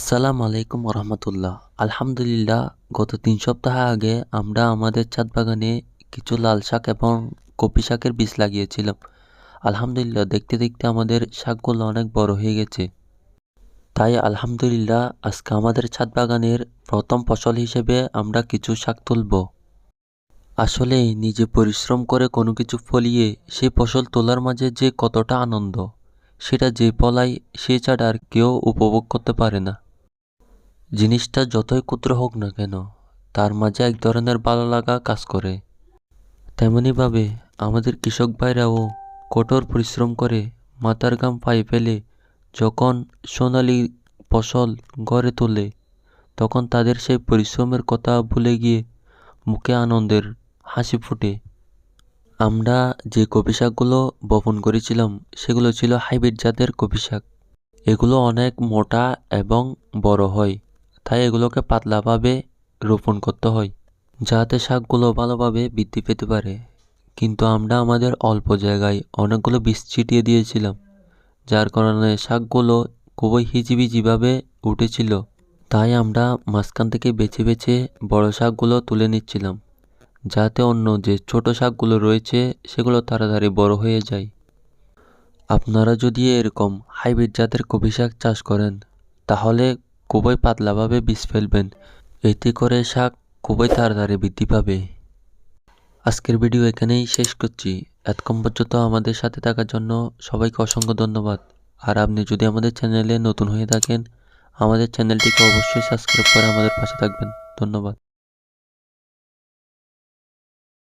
আসসালামু আলাইকুম রহমতুল্লাহ। আলহামদুলিল্লাহ, গত 3 সপ্তাহ আগে আমরা আমাদের ছাদ বাগানে কিছু লাল শাক এবং কপি শাকের বীজ লাগিয়েছিলাম। আলহামদুলিল্লাহ, দেখতে দেখতে আমাদের শাকগুলো অনেক বড় হয়ে গেছে। তাই আলহামদুলিল্লাহ, আজকে আমাদের ছাদ বাগানের প্রথম ফসল হিসেবে আমরা কিছু শাক তুলব। আসলে নিজে পরিশ্রম করে কোনো কিছু ফলিয়ে সেই ফসল তোলার মাঝে যে কতটা আনন্দ, সেটা যে ফলায় সে ছাড়া আর কেউ উপভোগ করতে পারে না। জিনিসটা যতই ক্ষুদ্র হোক না কেন, তার মাঝে এক ধরনের ভালো লাগা কাজ করে। তেমনিভাবে আমাদের কৃষক ভাইরাও কঠোর পরিশ্রম করে মাথার ঘাম পায়ে ফেলে যখন সোনালি ফসল ঘরে তোলে, তখন তাদের সেই পরিশ্রমের কথা ভুলে গিয়ে মুখে আনন্দের হাসি ফোটে। আমরা যে কপি শাকগুলো বপন করেছিলাম সেগুলো ছিল হাইব্রিড জাতের কপি শাক। এগুলো অনেক মোটা এবং বড় হয়, তাই এগুলোকে পাতলাভাবে রোপণ করতে হয় যাতে শাকগুলো ভালোভাবে বৃদ্ধি পেতে পারে। কিন্তু আমরা আমাদের অল্প জায়গায় অনেকগুলো বীজ ছিটিয়ে দিয়েছিলাম, যার কারণে শাকগুলো খুবই হিজিবিজিভাবে উঠেছিল। তাই আমরা মাঝখান থেকে বেছে বেছে বড় শাকগুলো তুলে নিচ্ছিলাম, যাতে অন্য যে ছোট শাকগুলো রয়েছে সেগুলো তাড়াতাড়ি বড় হয়ে যায়। আপনারা যদি এরকম হাইব্রিড জাতের কপি শাক চাষ করেন, তাহলে খুবই পাতলাভাবে বীজ ফেলবেন, এতে করে শাক খুবই তাড়াতাড়ি বৃদ্ধি পাবে। আজকের ভিডিও এখানেই শেষ করছি। এতক্ষণ পর্যন্ত আমাদের সাথে থাকার জন্য সবাইকে অসংখ্য ধন্যবাদ। আর আপনি যদি আমাদের চ্যানেলে নতুন হয়ে থাকেন, আমাদের চ্যানেলটিকে অবশ্যই সাবস্ক্রাইব করে আমাদের পাশে থাকবেন। ধন্যবাদ।